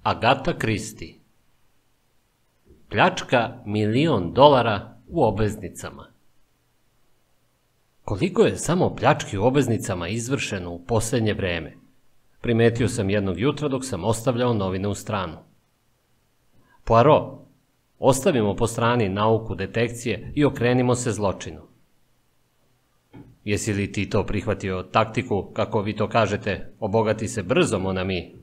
Agata Christie. Pljačka $1.000.000 u obveznicama. Koliko je samo pljački u obveznicama izvršeno u posljednje vreme? Primetio sam jednog jutra dok sam ostavljao novine u stranu. Poirot, ostavimo po strani nauku detekcije i okrenimo se zločinu. Jesi li ti to prihvatio taktiku, kako vi to kažete, obogati se brzo, mon ami?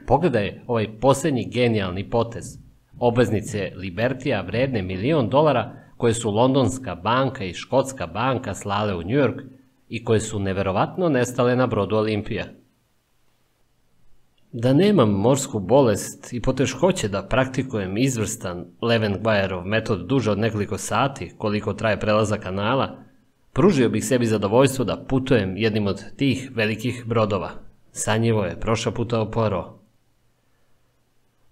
Pogledaj ovaj posljednji genijalni potez. Obveznice Libertija vredne $1.000.000 koje su Londonska banka i Škotska banka slale u New York i koje su neverovatno nestale na brodu Olimpija. Da nemam morsku bolest i poteškoće da praktikujem izvrstan Levenguajerov metod duže od nekoliko sati, koliko traje prelazak kanala, pružio bih sebi zadovoljstvo da putujem jednim od tih velikih brodova. Sanjivo je prošaputao Poirot.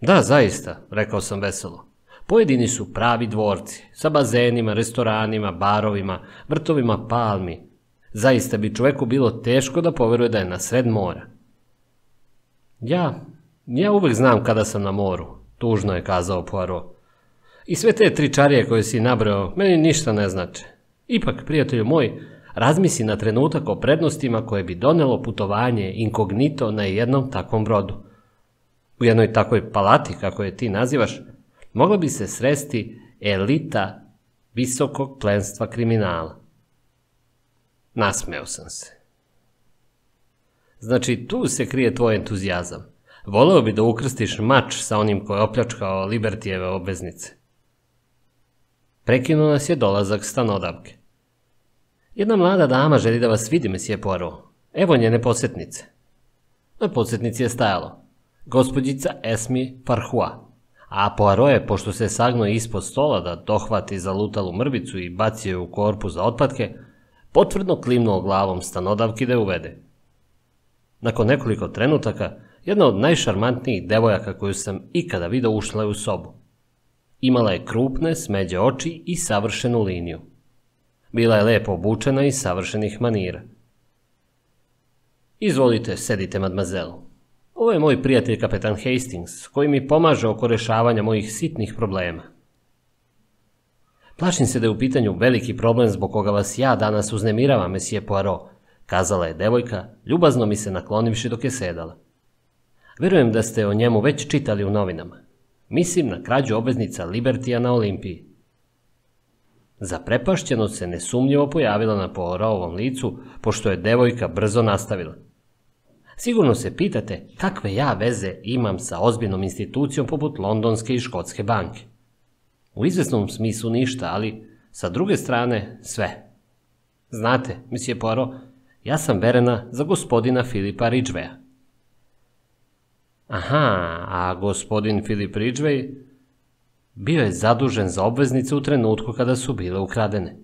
Da, zaista, rekao sam veselo. Pojedini su pravi dvorci, sa bazenima, restoranima, barovima, vrtovima palmi. Zaista bi čoveku bilo teško da poveruje da je na sred mora. Ja uvek znam kada sam na moru, tužno je kazao Poirot. I sve te tričarije koje si nabrao, meni ništa ne znače. Ipak, prijatelju moj, razmisli na trenutak o prednostima koje bi donelo putovanje inkognito na jednom takvom brodu. U jednoj takvoj palati, kako je ti nazivaš, mogla bi se sresti elita visokog plenstva kriminala. Nasmeo sam se. Znači, tu se krije tvoj entuzijazam. Voleo bi da ukrstiš mač sa onim ko je opljačkao Libertijeve obveznice. Prekinuo nas je dolazak stanodavke. Jedna mlada dama želi da vas vidi, mesije Poirot. Evo njene posjetnice. Na posjetnici je stajalo gospođica Esme Farquhar, a Poirot je, pošto se sagnuo ispod stola da dohvati zalutalu mrvicu i bacio je u korpu za otpatke, potvrdno klimnuo glavom stanodavki da je uvede. Nakon nekoliko trenutaka, jedna od najšarmantnijih devojaka koju sam ikada vidio ušla je u sobu. Imala je krupne, smeđe oči i savršenu liniju. Bila je lepo obučena i savršenih manira. Izvolite, sedite, madmazelu. Ovo je moj prijatelj kapetan Hastings, koji mi pomaže oko rešavanja mojih sitnih problema. Plašim se da je u pitanju veliki problem zbog koga vas ja danas uznemiravam, mesije Poirot, kazala je devojka, ljubazno mi se naklonivši dok je sedala. Verujem da ste o njemu već čitali u novinama. Mislim na krađu obveznica Libertija na Olimpiji. Zaprepašćenost se nesumnjivo pojavila na Poirotovom licu, pošto je devojka brzo nastavila. Sigurno se pitate kakve ja veze imam sa ozbiljnom institucijom poput Londonske i Škotske banke. U izvesnom smislu ništa, ali sa druge strane sve. Znate, mesije Poirot, ja sam verena za gospodina Philipa Ridgwaya. Aha, a gospodin Philip Ridgway bio je zadužen za obveznice u trenutku kada su bile ukradene.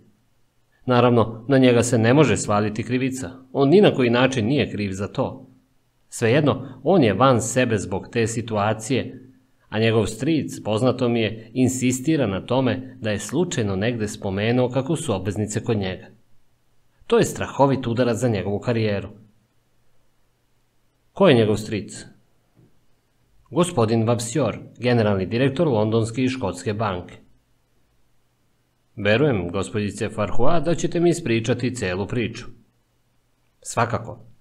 Naravno, na njega se ne može svaliti krivica. On ni na koji način nije kriv za to. Svejedno, on je van sebe zbog te situacije, a njegov stric, poznato mi je, insistira na tome da je slučajno negde spomenuo kako su obveznice kod njega. To je strahovit udarac za njegovu karijeru. Ko je njegov stric? Gospodin Vavasour, generalni direktor Londonske i Škotske banke. Verujem, gospođice Farquhar, da ćete mi ispričati celu priču. Svakako.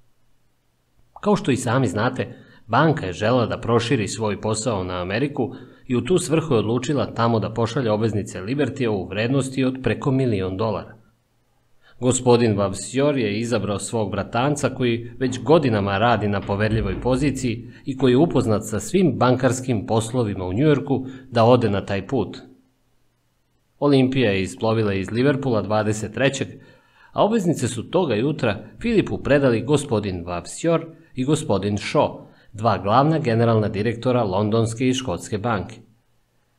Kao što i sami znate, banka je želela da proširi svoj posao na Ameriku i u tu svrhu je odlučila tamo da pošalje obveznice Libertija u vrednosti od preko $1.000.000. Gospodin Vavasour je izabrao svog bratanca koji već godinama radi na poverljivoj poziciji i koji je upoznat sa svim bankarskim poslovima u Njujorku da ode na taj put. Olimpija je isplovila iz Liverpoola 23. a obveznice su toga jutra Philipu predali gospodin Vavasour i gospodin Shaw, dva glavna generalna direktora Londonske i Škotske banke.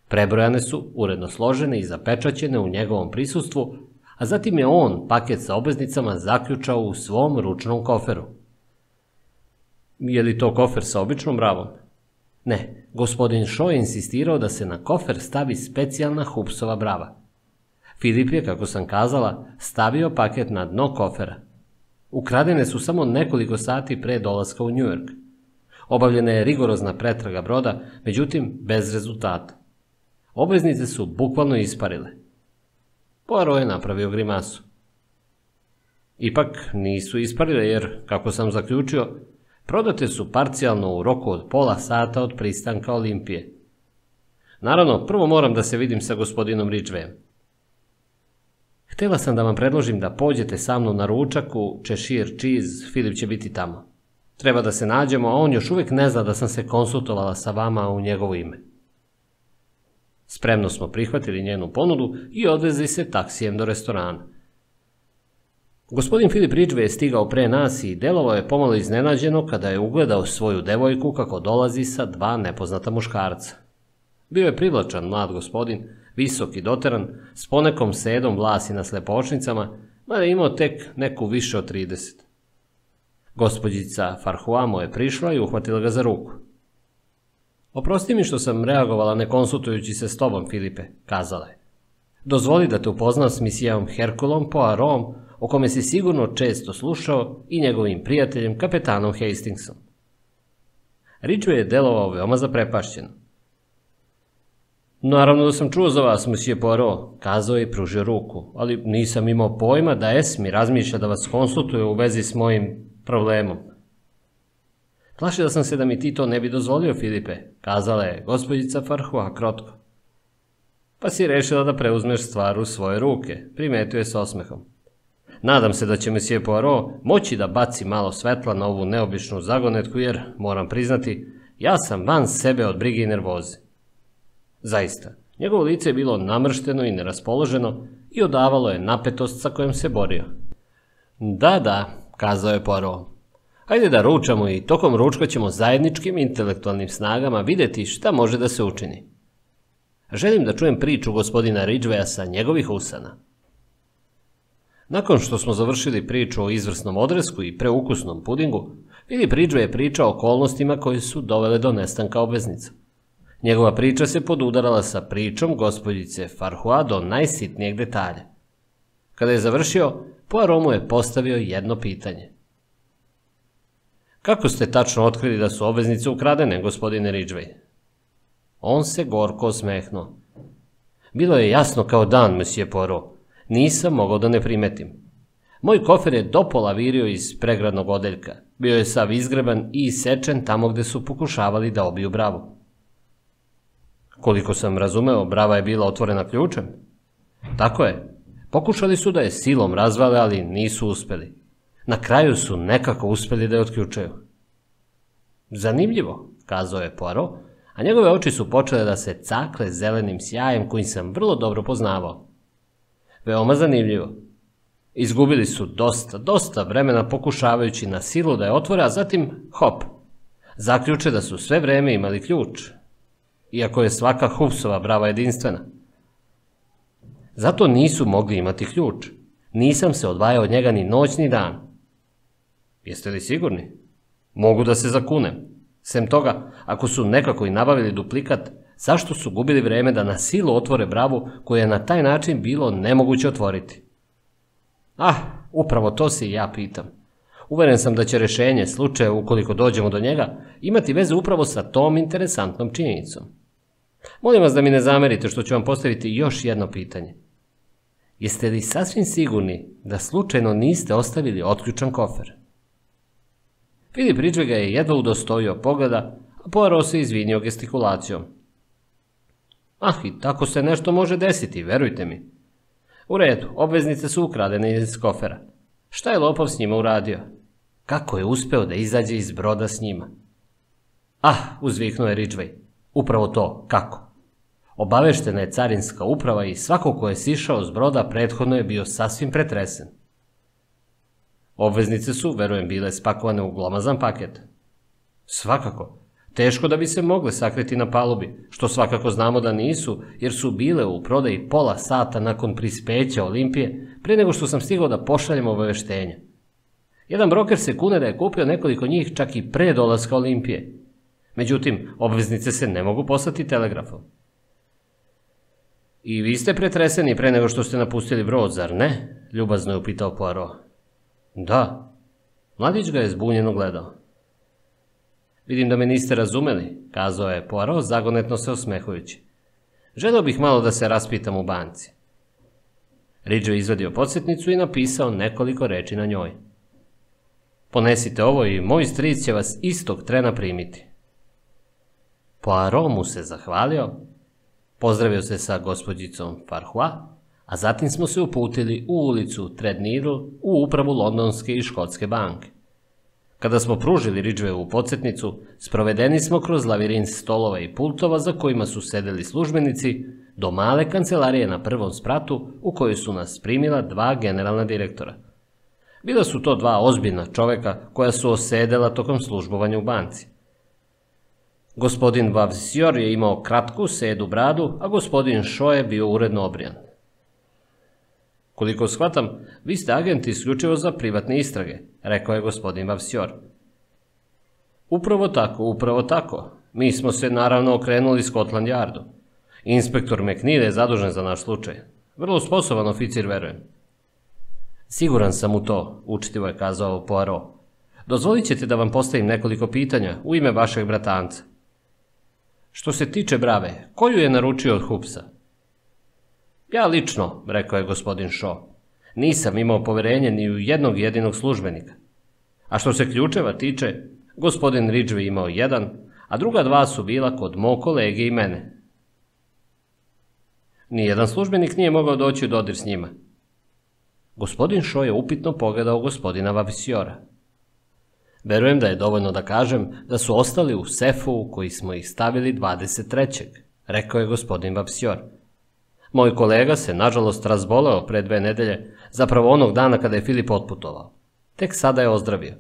Prebrojane su, uredno složene i zapečaćene u njegovom prisustvu, a zatim je on paket sa obveznicama zaključao u svom ručnom koferu. Je li to kofer sa običnom bravom? Ne, gospodin Shaw je insistirao da se na kofer stavi specijalna Hupsova brava. Philip je, kako sam kazala, stavio paket na dno kofera. Ukradene su samo nekoliko sati pre dolaska u New York. Obavljena je rigorozna pretraga broda, međutim bez rezultata. Obveznice su bukvalno isparile. Poirot je napravio grimasu. Ipak nisu isparile jer, kako sam zaključio, prodate su parcijalno u roku od pola sata od pristanka Olimpije. Naravno, prvo moram da se vidim sa gospodinom Ridgwayem. Htjela sam da vam predložim da pođete sa mnom na ručak u Cheshire Cheese, Filip će biti tamo. Treba da se nađemo, a on još uvijek ne zna da sam se konsultovala sa vama u njegovo ime. Spremno smo prihvatili njenu ponudu i odvezli se taksijem do restorana. Gospodin Philip Ridgway je stigao pre nas i delovao je pomalo iznenađeno kada je ugledao svoju devojku kako dolazi sa dva nepoznata muškarca. Bio je privlačan mlad gospodin, visok i doteran, s ponekom sedom vlasi na slepočnicama, mada je imao tek neku više od 30. Gospođica Farhua mu je prišla i uhvatila ga za ruku. Oprosti mi što sam reagovala ne konsultujući se s tobom, Filipe, kazala je. Dozvoli da te upoznam s misijevom Herkulom Poirotom, o kome si sigurno često slušao, i njegovim prijateljem, kapetanom Hastingsom. Ridgway je delovao veoma zaprepašćeno. Naravno da sam čuo za vas, monsieur Poirot, kazao je i pružio ruku, ali nisam imao pojma da Esmi razmišlja da vas konsultuje u vezi s mojim problemom. Plašila sam se da mi ti to ne bi dozvolio, Filipe, kazala je gospođica Farhua krotko. Pa si rešila da preuzmeš stvar u svoje ruke, primetio je s osmehom. Nadam se da će monsieur Poirot moći da baci malo svetla na ovu neobičnu zagonetku jer, moram priznati, ja sam van sebe od brige i nervoze. Zaista, njegovo lice je bilo namršteno i neraspoloženo i odavalo je napetost sa kojom se borio. Da, kazao je Poirot. Hajde da ručamo i tokom ručka ćemo zajedničkim intelektualnim snagama vidjeti šta može da se učini. Želim da čujem priču gospodina Ridgwaya sa njegovih usana. Nakon što smo završili priču o izvrsnom odresku i preukusnom pudingu, Philip Ridgway je pričao o okolnostima koje su dovele do nestanka obveznica. Njegova priča se podudarala sa pričom gospođice Farhua do najsitnijeg detalja. Kada je završio, Poirot mu je postavio jedno pitanje. Kako ste tačno otkrili da su obveznice ukradene, gospodine Ridgway? On se gorko osmehnuo. Bilo je jasno kao dan, monsieur Poirot. Nisam mogao da ne primetim. Moj kofer je dopola virio iz pregradnog odeljka. Bio je sav izgreban i isečen tamo gde su pokušavali da obiju bravu. Koliko sam razumeo, brava je bila otvorena ključem. Tako je. Pokušali su da je silom razvale, ali nisu uspeli. Na kraju su nekako uspeli da je otključaju. Zanimljivo, kazao je Poirot, a njegove oči su počele da se cakle zelenim sjajem koji sam vrlo dobro poznavao. Veoma zanimljivo. Izgubili su dosta vremena pokušavajući na silu da je otvore, a zatim, hop, zaključe da su sve vreme imali ključ. Iako je svaka Hupsova brava jedinstvena. Zato nisu mogli imati ključ. Nisam se odvajao od njega ni noć ni dan. Jeste li sigurni? Mogu da se zakunem. Sem toga, ako su nekako i nabavili duplikat, zašto su gubili vreme da na silu otvore bravu koju je na taj način bilo nemoguće otvoriti? Upravo to se i ja pitam. Uveren sam da će rešenje slučaja, ukoliko dođemo do njega, imati veze upravo sa tom interesantnom činjenicom. Molim vas da mi ne zamerite što ću vam postaviti još jedno pitanje. Jeste li sasvim sigurni da slučajno niste ostavili otključan kofer? Philip Ridgway ga je jedva udostojio pogleda, a Poirot se izvinio gestikulacijom. I tako se nešto može desiti, verujte mi. U redu, obveznice su ukradene iz kofera. Šta je lopov s njima uradio? Kako je uspeo da izađe iz broda s njima? Uzviknuo je Ridgway. Upravo to, kako? Obaveštena je carinska uprava i svako ko je sišao s broda prethodno je bio sasvim pretresen. Obveznice su, verujem, bile spakovane u glomazan paket. Svakako. Teško da bi se mogle sakriti na palubi, što svakako znamo da nisu, jer su bile u prodaji pola sata nakon prispeća Olimpije, prije nego što sam stigao da pošaljem obaveštenje. Jedan broker se kune da je kupio nekoliko njih čak i pre dolaska Olimpije. Međutim, obveznice se ne mogu poslati telegrafom. I vi ste pretreseni pre nego što ste napustili brod, zar ne? Ljubazno je upitao Poirot. Da. Mladić ga je zbunjeno gledao. Vidim da me niste razumeli, kazao je Poirot zagonetno se osmehujući. Želeo bih malo da se raspitam u banci. Ridgway izvadio podsjetnicu i napisao nekoliko reči na njoj. Ponesite ovo i moj stric će vas istog trena primiti. Poirot mu se zahvalio, pozdravio se sa gospođicom Farquhar, a zatim smo se uputili u ulicu Threadneedle u upravu Londonske i Škotske banke. Kada smo pružili Ridgwayovu podsjetnicu, sprovedeni smo kroz lavirint stolova i pultova za kojima su sedeli službenici, do male kancelarije na prvom spratu u kojoj su nas primila dva generalna direktora. Bila su to dva ozbiljna čoveka koja su osedela tokom službovanja u banci. Gospodin Vavasour je imao kratku sedu bradu, a gospodin Shaw je bio uredno obrijan. Koliko shvatam, vi ste agent isključivo za privatne istrage, rekao je gospodin Vavasour. Upravo tako. Mi smo se naravno okrenuli Scotland Yardu. Inspektor McNeil je zadužen za naš slučaj. Vrlo sposoban oficir, verujem. Siguran sam u to, učitivo je kazao Poirot. Dozvolit ćete da vam postavim nekoliko pitanja u ime vašeg bratanca. Što se tiče brave, koju je naručio od Hoopsa? Ja lično, rekao je gospodin Shaw, nisam imao poverenje ni u jednog jedinog službenika. A što se ključeva tiče, gospodin Ridgway imao jedan, a druga dva su bila kod mog kolege i mene. Nijedan službenik nije mogao doći u dodir s njima. Gospodin Shaw je upitno pogledao gospodina Vavasoura. Verujem da je dovoljno da kažem da su ostali u sefu u koji smo ih stavili 23. rekao je gospodin Vavasour. Moj kolega se, nažalost, razboleo pre 2 nedelje, zapravo onog dana kada je Filip otputovao. Tek sada je ozdravio.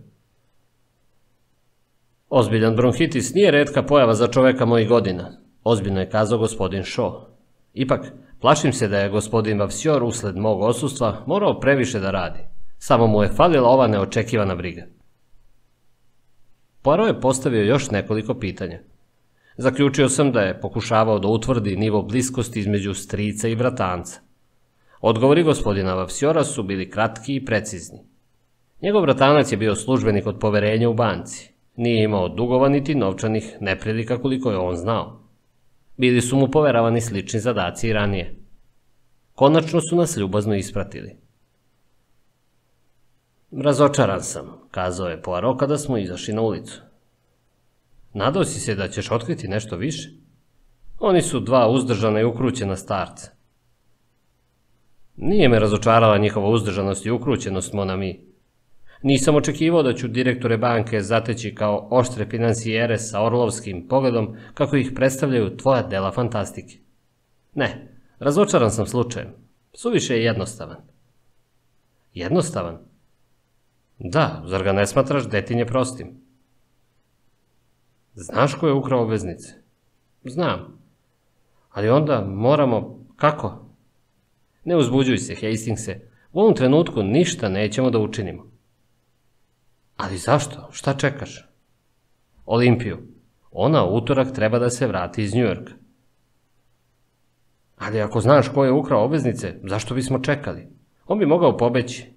Ozbiljan bronhitis nije retka pojava za čoveka mojih godina, ozbiljno je kazao gospodin Shaw. Ipak, plašim se da je gospodin Vavasour usled mog odsustva morao previše da radi. Samo mu je falila ova neočekivana briga. Poirot je postavio još nekoliko pitanja. Zaključio sam da je pokušavao da utvrdi nivo bliskosti između strica i bratanca. Odgovori gospodina Vavasoura su bili kratki i precizni. Njegov bratanac je bio službenik od poverenja u banci. Nije imao dugova niti novčanih neprilika koliko je on znao. Bili su mu poveravani slični zadaci i ranije. Konačno su nas ljubazno ispratili. Razočaran sam, kazao je Poirot kada smo izašli na ulicu. Nadao si se da ćeš otkriti nešto više? Oni su dva uzdržana i ukrućena starca. Nije me razočarala njihova uzdržanost i ukrućenost, mon ami. Nisam očekivao da ću direktore banke zateći kao oštre finansijere sa orlovskim pogledom kako ih predstavljaju tvoja dela fantastike. Ne, razočaran sam slučajem. Suviše je jednostavan. Jednostavan? Da, zar ga ne smatraš detinje prostim? Znaš ko je ukrao obveznice? Znam. Ali onda moramo... Kako? Ne uzbuđuj se, Hastingse. U ovom trenutku ništa nećemo da učinimo. Ali zašto? Šta čekaš? Olimpiju. Ona u utorak treba da se vrati iz Njujorka. Ali ako znaš ko je ukrao obveznice, zašto bismo čekali? On bi mogao pobeći.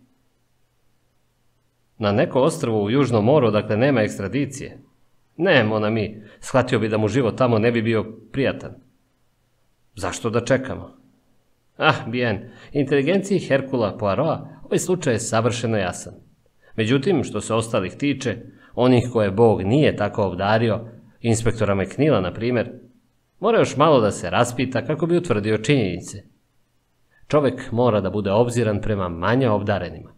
Na neko ostrvo u Južnom moru, dakle nema ekstradicije. Ne, mon ami, shvatio bi da mu život tamo ne bi bio prijatan. Zašto da čekamo? Bien, inteligenciji Herkula Poirota ovaj slučaj je savršeno jasan. Međutim, što se ostalih tiče, onih koje Bog nije tako obdario, inspektora McNeila, na primjer, mora još malo da se raspita kako bi utvrdio činjenice. Čovek mora da bude obziran prema manje obdarenima.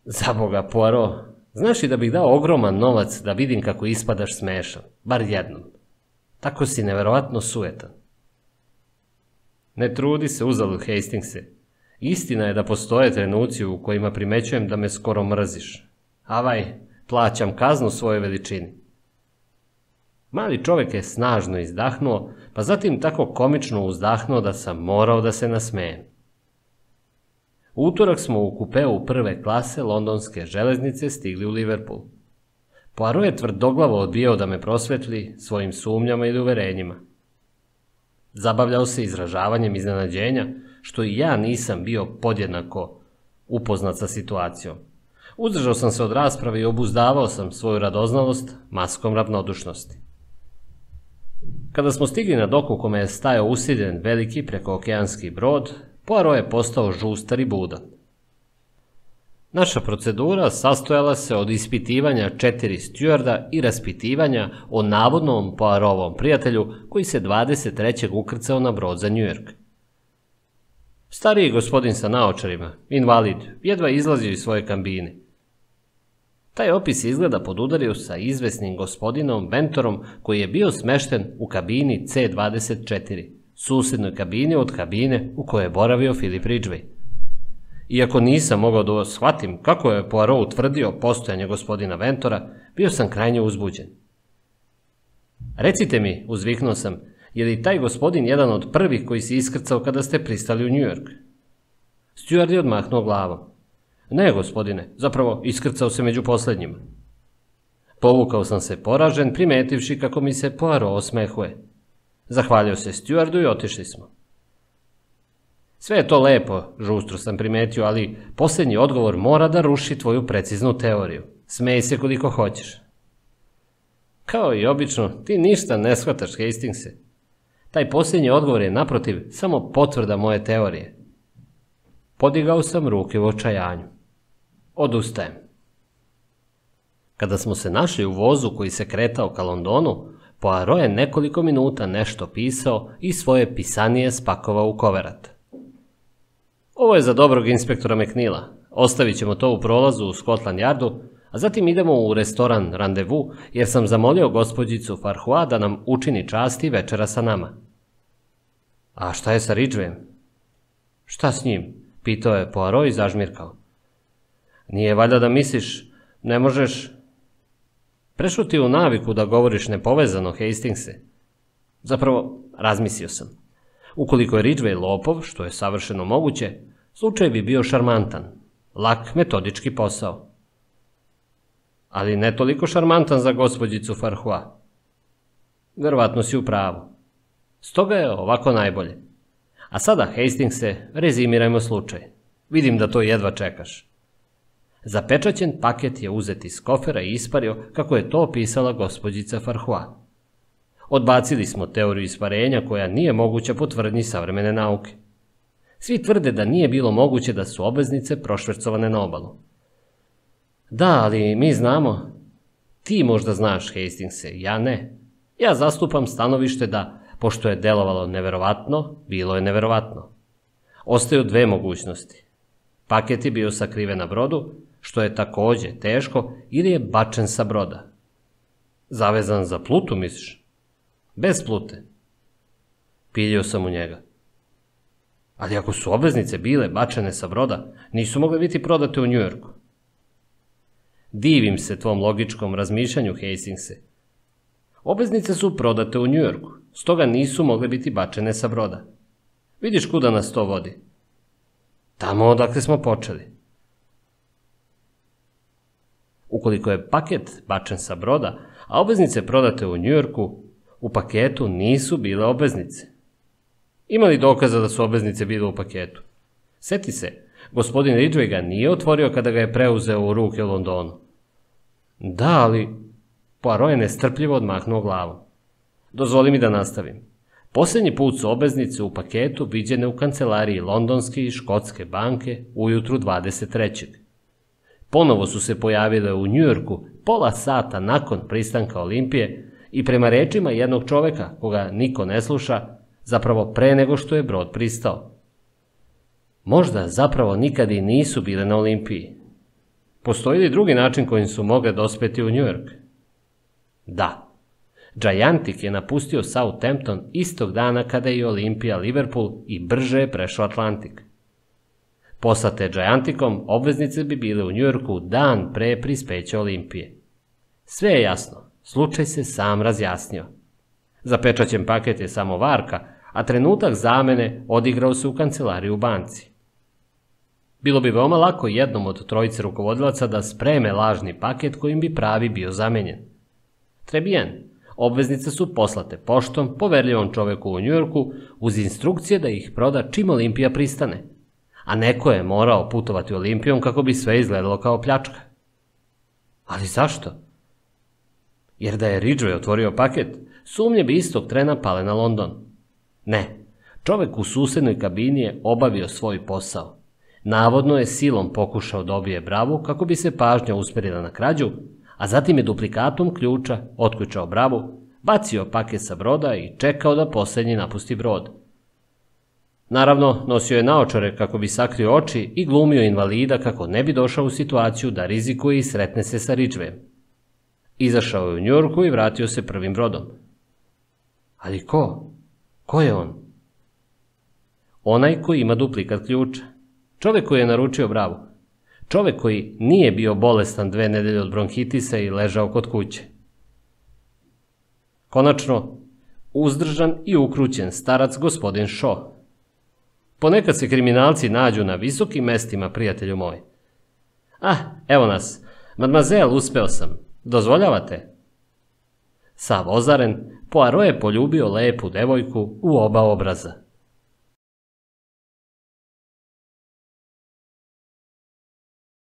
Za Boga, Poirot, znaš i da bih dao ogroman novac da vidim kako ispadaš smešan, bar jednom. Tako si neverovatno sujetan. Ne trudi se uzalud, Hastingse. Istina je da postoje trenuci u kojima primećujem da me skoro mrziš. Avaj, plaćam kaznu svojoj veličini. Mali čovek je snažno izdahnuo, pa zatim tako komično uzdahnuo da sam morao da se nasmejem. U utorak smo u kupeu prve klase londonske železnice stigli u Liverpool. Poirot je tvrdoglavo odbijao da me prosvetli svojim sumnjama ili uverenjima. Zabavljao se izražavanjem iznenađenja, što i ja nisam bio podjednako upoznat sa situacijom. Uzdržao sam se od rasprave i obuzdavao sam svoju radoznalost maskom ravnodušnosti. Kada smo stigli na dok u kome je stajao usidren veliki prekookeanski brod, Poirot je postao žustar i budan. Naša procedura sastojala se od ispitivanja 4 stjuarda i raspitivanja o navodnom Poirotovom prijatelju koji se 23. ukrcao na brod za Njujork. Stariji gospodin sa naočarima, invalid, jedva izlazio iz svoje kabine. Taj opis izgleda podudario sa izvesnim gospodinom Ventorom koji je bio smešten u kabini C24, susednoj kabini od kabine u kojoj je boravio Philip Ridgway. Iako nisam mogao da shvatim kako je Poirot utvrdio postojanje gospodina Ventora, bio sam krajnje uzbuđen. Recite mi, uzviknuo sam, je li taj gospodin jedan od prvih koji se iskrcao kada ste pristali u New York? Stjuard je odmahnuo glavom. Ne, gospodine, zapravo iskrcao se među poslednjima. Povukao sam se poražen, primetivši kako mi se Poirot osmehuje. Zahvalio se stjuardu i otišli smo. Sve je to lepo, žustro sam primetio, ali posljednji odgovor mora da ruši tvoju preciznu teoriju. Smej se koliko hoćeš. Kao i obično, ti ništa ne shvataš, Hastingse. Taj posljednji odgovor je, naprotiv, samo potvrda moje teorije. Podigao sam ruke u očajanju. Odustajem. Kada smo se našli u vozu koji se kretao ka Londonu, Poirot je nekoliko minuta nešto pisao i svoje pisanije spakovao u koverat. Ovo je za dobrog inspektora McNeila. Ostavit ćemo to u prolazu u Scotland Yardu, a zatim idemo u restoran Randevu, jer sam zamolio gospođicu Farquhar da nam učini čast i večera sa nama. A šta je sa Ridgwayem? Šta s njim? Pitao je Poirot i zažmirkao. Nije valjda da misliš, ne možeš... Prešao ti u naviku da govoriš nepovezano, Hastingse. Zapravo, razmislio sam. Ukoliko je Ridgway lopov, što je savršeno moguće, slučaj bi bio šarmantan, lak metodički posao. Ali ne toliko šarmantan za gospođicu Farquhar. Verovatno si u pravu. Stoga je ovako najbolje. A sada, Hastingse, rezimirajmo slučaj. Vidim da to jedva čekaš. Zapečaćen paket je uzet iz kofera i ispario kako je to opisala gospođica Farquhar. Odbacili smo teoriju isparenja koja nije moguća po tvrdnji savremene nauke. Svi tvrde da nije bilo moguće da su obveznice prošvercovane na obalu. Da, ali mi znamo. Ti možda znaš, Hastingse, ja ne. Ja zastupam stanovište da, pošto je delovalo neverovatno, bilo je neverovatno. Ostaju dve mogućnosti. Paket je bio sakriven na brodu, što je takođe teško, ili je bačen sa broda. Zavezan za plutu, misliš? Bez plute. Piljio sam u njega. Ali ako su obveznice bile bačene sa broda, nisu mogle biti prodate u Njujorku. Divim se tvom logičkom razmišljanju, Hastingse. Obveznice su prodate u Njujorku, stoga nisu mogle biti bačene sa broda. Vidiš kuda nas to vodi? Tamo odakle smo počeli. Ukoliko je paket bačen sa broda, a obveznice prodate u Njujorku, u paketu nisu bile obveznice. Ima li dokaza da su obveznice bile u paketu? Seti se, gospodin Ridgway ga nije otvorio kada ga je preuzeo u ruke u Londonu. Da, ali... Poirot je nestrpljivo odmahnuo glavom. Dozvoli mi da nastavim. Posljednji put su obveznice u paketu viđene u kancelariji Londonske i Škotske banke ujutru 23. Ponovo su se pojavile u Njujorku pola sata nakon pristanka Olimpije i prema rečima jednog čoveka, koga niko ne sluša, zapravo pre nego što je brod pristao. Možda zapravo nikad i nisu bile na Olimpiji. Postoji li drugi način kojim su mogle dospeti u Njujork? Da. Gigantic je napustio Southampton istog dana kada je i Olimpija Liverpool i brže je prešao Atlantik. Poslate Giganticom, obveznice bi bile u Njujorku dan pre prispeća Olimpije. Sve je jasno, slučaj se sam razjasnio. Zapečaćen paket je samo varka, a trenutak zamene odigrao se u kancelariji u banci. Bilo bi veoma lako jednom od trojice rukovodilaca da spreme lažni paket kojim bi pravi bio zamenjen. Trebijen, obveznice su poslate poštom poverljivom čoveku u Njujorku uz instrukcije da ih proda čim Olimpija pristane, a neko je morao putovati Olimpijom kako bi sve izgledalo kao pljačka. Ali zašto? Jer da je Ridgway otvorio paket, sumnje bi istog trena pale na London. Ne, čovek u susednoj kabini je obavio svoj posao. Navodno je silom pokušao dobije bravu kako bi se pažnja usmerila na krađu, a zatim je duplikatom ključa otključao bravu, bacio paket sa broda i čekao da posljednji napusti brod. Naravno, nosio je naočare kako bi sakrio oči i glumio invalida kako ne bi došao u situaciju da rizikuje i sretne se sa Ridgwayem. Izašao je u Njujorku i vratio se prvim brodom. Ali ko? Ko je on? Onaj koji ima duplikat ključa. Čovek koji je naručio bravu. Čovek koji nije bio bolestan 2 nedelje od bronhitisa i ležao kod kuće. Konačno, uzdržan i ukrućen starac gospodin Shaw. Ponekad se kriminalci nađu na visokim mestima, prijatelju moj. Evo nas. Mademoiselle, uspeo sam. Dozvoljavate? Sav ozaren, Poirot je poljubio lepu devojku u oba obraza.